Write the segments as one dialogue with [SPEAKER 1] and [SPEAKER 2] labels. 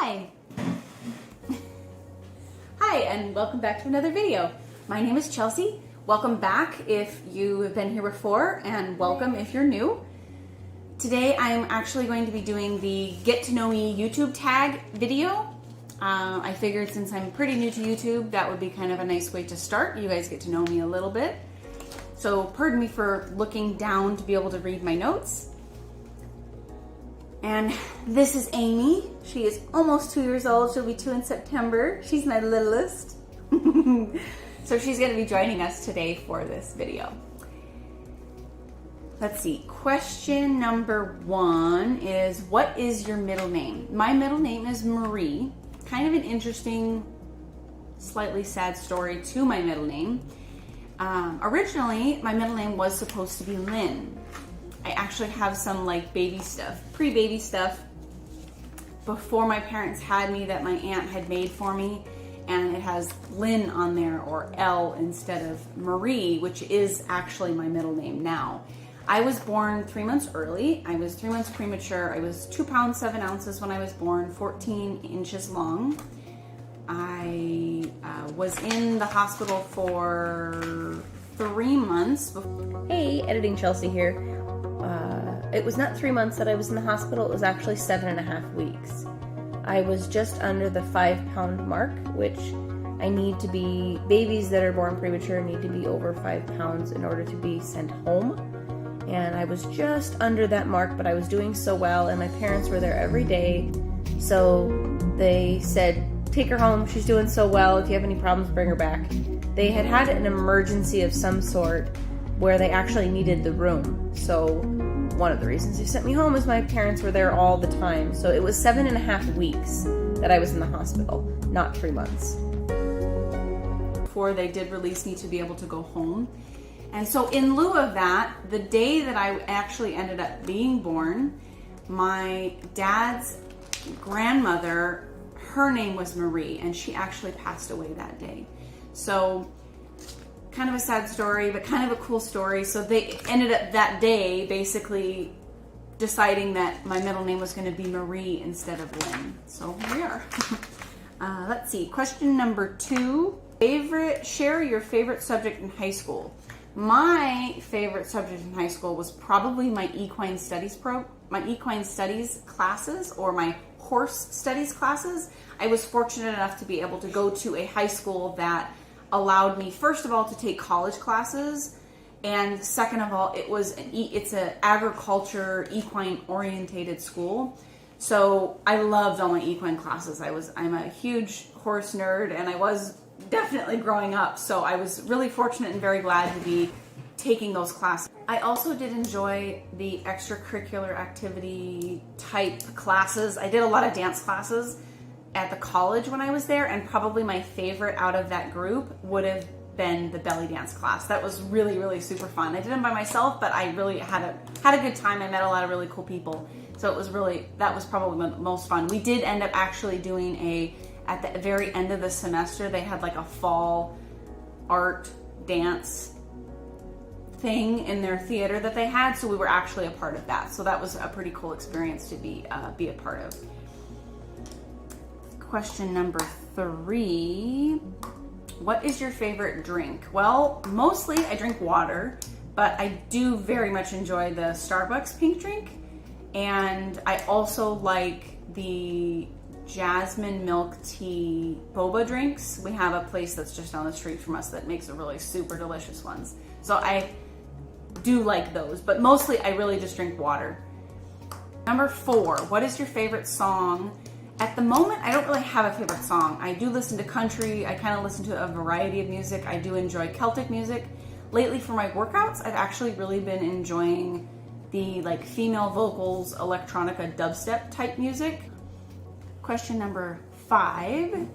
[SPEAKER 1] Hi! Hi, and welcome back to another video. My name is Chelsea. Welcome back if you have been here before, and welcome if you're new. Today I'm actually going to be doing the Get to Know Me YouTube tag video. I figured since I'm pretty new to YouTube, that would be kind of a nice way to start. You guys get to know me a little bit. So pardon me for looking down to be able to read my notes. And this is Amy. She is almost 2 years old. She'll be 2 in September. She's my littlest. So she's going to be joining us today for this video. Let's see. Question number 1 is, what is your middle name? My middle name is Marie. Kind of an interesting, slightly sad story to my middle name. Originally, my middle name was supposed to be Lynn. I actually have some like baby stuff, pre-baby stuff before my parents had me that my aunt had made for me, and it has Lynn on there, or L instead of Marie, which is actually my middle name now. I was born 3 months early. I was 3 months premature. I was 2 pounds 7 ounces when I was born, 14 inches long. I was in the hospital for 3 months before. Hey, Editing Chelsea here. It was not 3 months that I was in the hospital. It was actually 7.5 weeks. I was just under the 5-pound mark, which I need to be, babies that are born premature need to be over 5 pounds in order to be sent home. And I was just under that mark, but I was doing so well, and my parents were there every day. So they said, take her home, she's doing so well, if you have any problems, bring her back. They had had an emergency of some sort where they actually needed the room. So one of the reasons they sent me home is my parents were there all the time. So it was 7.5 weeks that I was in the hospital, not 3 months. Before they did release me to be able to go home. And so in lieu of that, the day that I actually ended up being born, my dad's grandmother, her name was Marie, and she actually passed away that day. So kind of a sad story, but kind of a cool story. So they ended up that day basically deciding that my middle name was going to be Marie instead of Lynn. So here we are. Let's see. Question number 2. Share your favorite subject in high school. My favorite subject in high school was probably my equine studies classes, or my horse studies classes. I was fortunate enough to be able to go to a high school that allowed me, first of all, to take college classes, and second of all, it's an agriculture, equine orientated school. So I loved all my equine classes. I'm a huge horse nerd, and I was definitely growing up, so I was really fortunate and very glad to be taking those classes. I also did enjoy the extracurricular activity type classes. I did a lot of dance classes at the college when I was there, and probably my favorite out of that group would have been the belly dance class. That was really, really super fun. I did them by myself, but I really had a good time. I met a lot of really cool people. So that was probably the most fun. We did end up actually doing at the very end of the semester, they had like a fall art dance thing in their theater that they had. So we were actually a part of that. So that was a pretty cool experience to be a part of. Question number 3. What is your favorite drink? Well, mostly I drink water, but I do very much enjoy the Starbucks pink drink. And I also like the jasmine milk tea boba drinks. We have a place that's just down the street from us that makes a really super delicious ones. So I do like those, but mostly I really just drink water. Number 4, what is your favorite song? At the moment, I don't really have a favorite song. I do listen to country. I kind of listen to a variety of music. I do enjoy Celtic music. Lately for my workouts, I've actually really been enjoying the like female vocals, electronica, dubstep type music. Question number 5.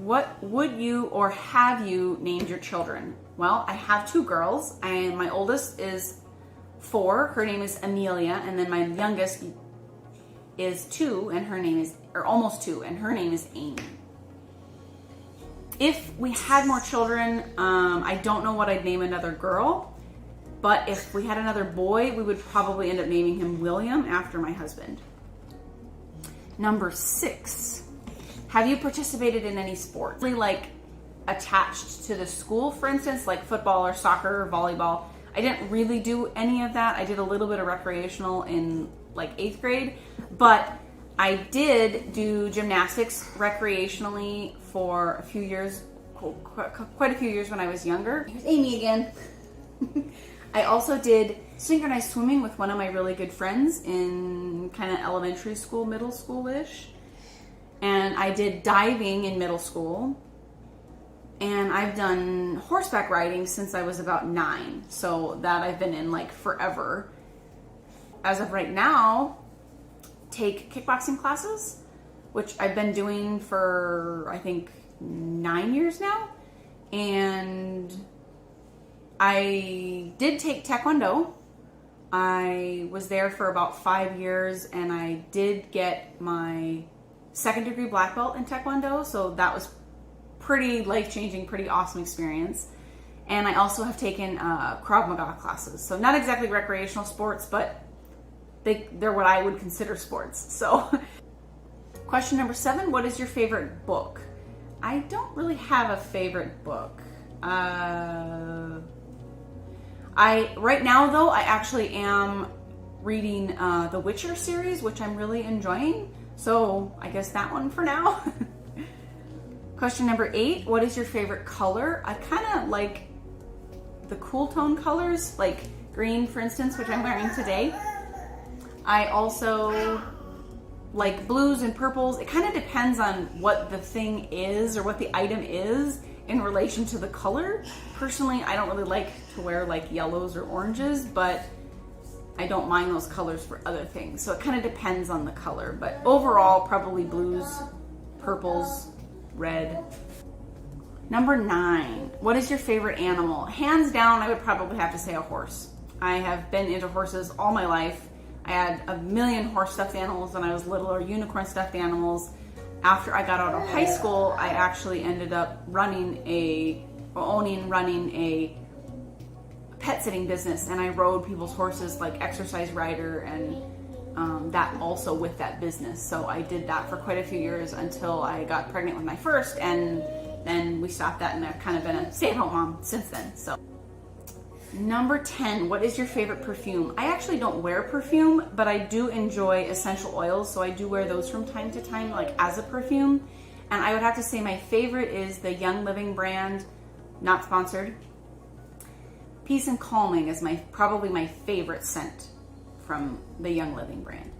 [SPEAKER 1] What would you or have you named your children? Well, I have 2 girls, and my oldest is 4. Her name is Amelia, and then my youngest is 2, and her name is, or almost 2, and her name is Amy. If we had more children, I don't know what I'd name another girl, But if we had another boy, we would probably end up naming him William after my husband. Number 6, have you participated in any sports? Really like attached to the school, for instance, like football or soccer or volleyball. I didn't really do any of that. I did a little bit of recreational in like 8th grade, but I did do gymnastics recreationally for a few years, quite a few years when I was younger. Here's Amy again. I also did synchronized swimming with one of my really good friends in kind of elementary school, middle school-ish. And I did diving in middle school. And I've done horseback riding since I was about 9. So that I've been in like forever. As of right now, take kickboxing classes, which I've been doing for, I think, 9 years now. And I did take Taekwondo. I was there for about 5 years, and I did get my 2nd degree black belt in Taekwondo, so that was pretty life-changing, pretty awesome experience. And I also have taken Krav Maga classes. So not exactly recreational sports, but they're what I would consider sports. So question number 7, what is your favorite book? I don't really have a favorite book. Right now though, I actually am reading the Witcher series, which I'm really enjoying. So I guess that one for now. Question number 8, what is your favorite color? I kind of like the cool tone colors, like green, for instance, which I'm wearing today. I also like blues and purples. It kind of depends on what the thing is or what the item is in relation to the color. Personally, I don't really like to wear like yellows or oranges, but I don't mind those colors for other things. So it kind of depends on the color, but overall, probably blues, purples, red. Number 9, what is your favorite animal? Hands down, I would probably have to say a horse. I have been into horses all my life. I had a million horse stuffed animals when I was little, or unicorn stuffed animals. After I got out of high school, I actually ended up running a pet sitting business, and I rode people's horses like exercise rider, and that also with that business. So I did that for quite a few years until I got pregnant with my first, and then we stopped that, and I've kind of been a stay-at-home mom since then. So number 10, what is your favorite perfume? I actually don't wear perfume, but I do enjoy essential oils, so I do wear those from time to time, like as a perfume. And I would have to say my favorite is the Young Living brand, not sponsored. Peace and Calming is probably my favorite scent from the Young Living brand.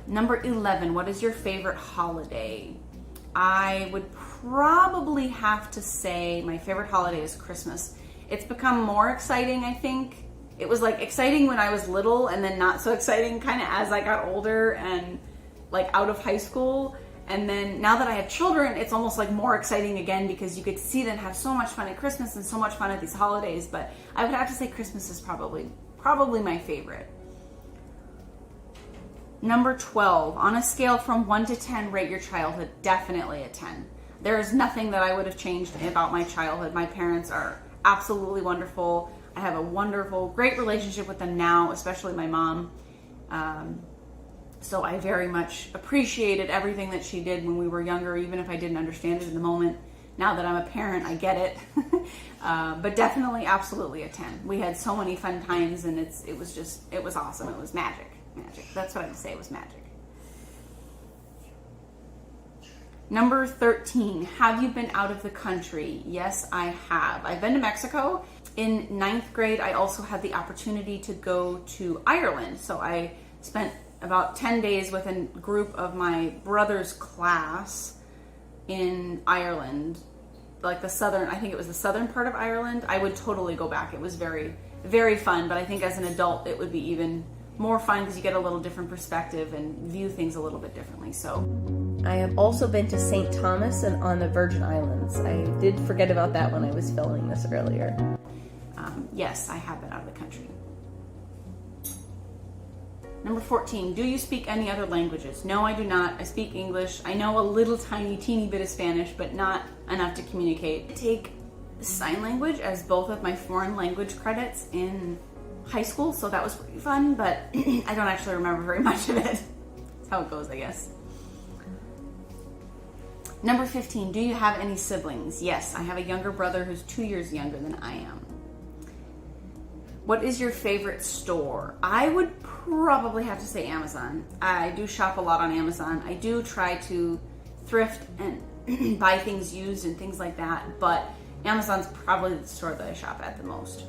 [SPEAKER 1] Number 11, what is your favorite holiday? I would probably have to say my favorite holiday is Christmas. It's become more exciting, I think. It was like exciting when I was little, and then not so exciting kind of as I got older and like out of high school. And then now that I have children, it's almost like more exciting again, because you could see them have so much fun at Christmas and so much fun at these holidays. But I would have to say Christmas is probably my favorite. Number 12, on a scale from 1 to 10, rate your childhood. Definitely a 10. There is nothing that I would have changed about my childhood. My parents are absolutely wonderful. I have a wonderful, great relationship with them now, especially my mom. So I very much appreciated everything that she did when we were younger, even if I didn't understand it in the moment. Now that I'm a parent, I get it. But definitely, absolutely a 10. We had so many fun times, and it was awesome. It was magic. That's what I'd say, it was magic. Number 13, have you been out of the country? Yes, I have. I've been to Mexico. In 9th grade, I also had the opportunity to go to Ireland. So I spent about 10 days with a group of my brother's class in Ireland, like I think it was the southern part of Ireland. I would totally go back. It was very, very fun, but I think as an adult, it would be even more fun because you get a little different perspective and view things a little bit differently. So
[SPEAKER 2] I have also been to St. Thomas and on the Virgin Islands. I did forget about that when I was filming this earlier.
[SPEAKER 1] Yes, I have been out of the country. Number 14, do you speak any other languages? No, I do not. I speak English. I know a little teeny bit of Spanish, but not enough to communicate. I take sign language as both of my foreign language credits in high school, so that was pretty fun, but I don't actually remember very much of it. how it goes, I guess. Number 15, do you have any siblings? Yes, I have a younger brother who's 2 years younger than I am. What is your favorite store? I would probably have to say Amazon. I do shop a lot on Amazon. I do try to thrift and buy things used and things like that, but Amazon's probably the store that I shop at the most.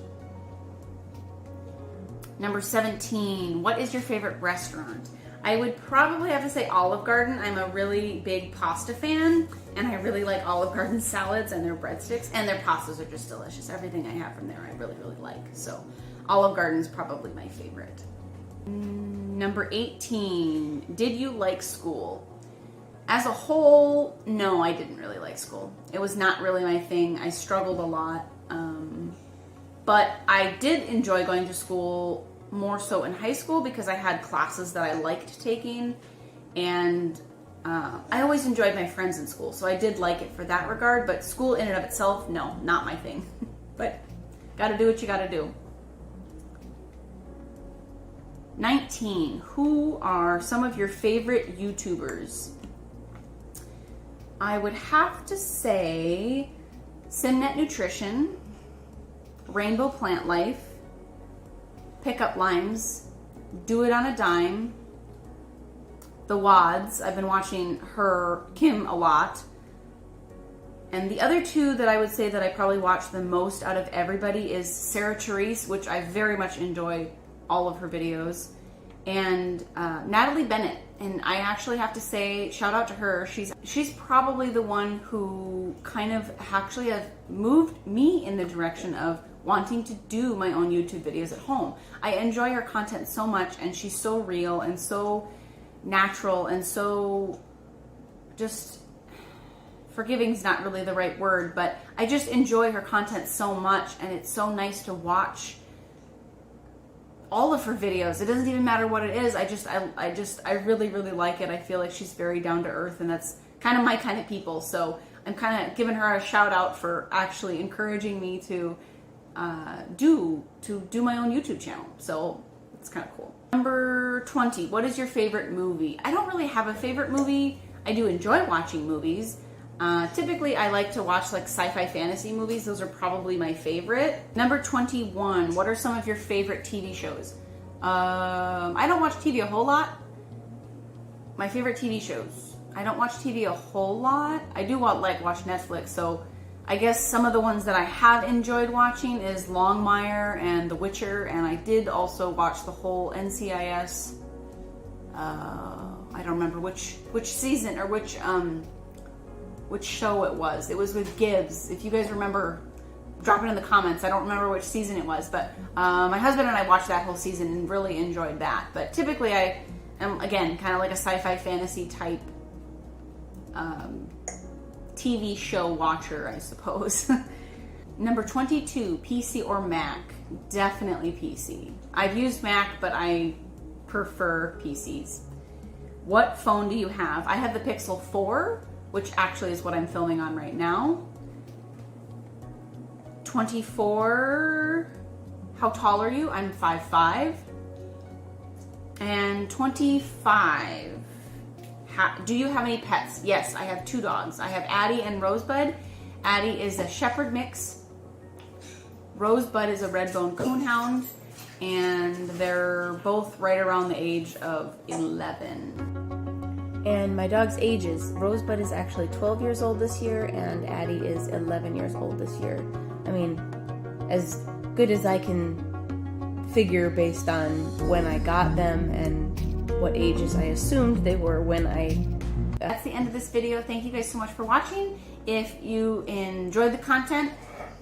[SPEAKER 1] Number 17, what is your favorite restaurant? I would probably have to say Olive Garden. I'm a really big pasta fan, and I really like Olive Garden salads and their breadsticks, and their pastas are just delicious. Everything I have from there I really, really like. So Olive Garden is probably my favorite. Number 18, did you like school? As a whole, no, I didn't really like school. It was not really my thing. I struggled a lot. But I did enjoy going to school more so in high school because I had classes that I liked taking. And I always enjoyed my friends in school. So I did like it for that regard. But school in and of itself, no, not my thing. But gotta do what you gotta do. 19, who are some of your favorite YouTubers? I would have to say Simnet Nutrition, Rainbow Plant Life, Pickup Limes, Do It on a Dime, The Wads. I've been watching Kim a lot. And the other two that I would say that I probably watch the most out of everybody is Sarah Therese, which I very much enjoy all of her videos, and Natalie Bennett. And I actually have to say, shout out to her. She's probably the one who kind of actually have moved me in the direction of wanting to do my own YouTube videos at home. I enjoy her content so much, and she's so real and so natural and so just forgiving is not really the right word, but I just enjoy her content so much, and it's so nice to watch all of her videos. It doesn't even matter what it is. I really, really like it. I feel like she's very down to earth, and that's kind of my kind of people. So I'm kind of giving her a shout out for actually encouraging me to do my own YouTube channel. So it's kind of cool. Number 20, what is your favorite movie? I don't really have a favorite movie. I do enjoy watching movies. Typically, I like to watch like sci-fi fantasy movies. Those are probably my favorite. Number 21, what are some of your favorite TV shows? I don't watch TV a whole lot. My favorite TV shows. I don't watch TV a whole lot. I do watch Netflix, so I guess some of the ones that I have enjoyed watching is Longmire and The Witcher, and I did also watch the whole NCIS. I don't remember which season or which show it was. It was with Gibbs. If you guys remember, drop it in the comments. I don't remember which season it was, but my husband and I watched that whole season and really enjoyed that. But typically I am, again, kind of like a sci-fi fantasy type TV show watcher, I suppose. Number 22, PC or Mac? Definitely PC. I've used Mac, but I prefer PCs. What phone do you have? I have the Pixel 4, which actually is what I'm filming on right now. 24, how tall are you? I'm 5'5". And 25, do you have any pets? Yes, I have 2 dogs. I have Addie and Rosebud. Addie is a shepherd mix. Rosebud is a red-bone coonhound, and they're both right around the age of 11.
[SPEAKER 2] And my dog's ages, Rosebud is actually 12 years old this year, and Addie is 11 years old this year. I mean, as good as I can figure based on when I got them and what ages I assumed they were when I...
[SPEAKER 1] That's the end of this video. Thank you guys so much for watching. If you enjoyed the content,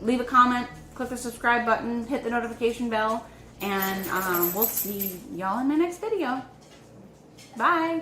[SPEAKER 1] leave a comment, click the subscribe button, hit the notification bell, and we'll see y'all in my next video. Bye!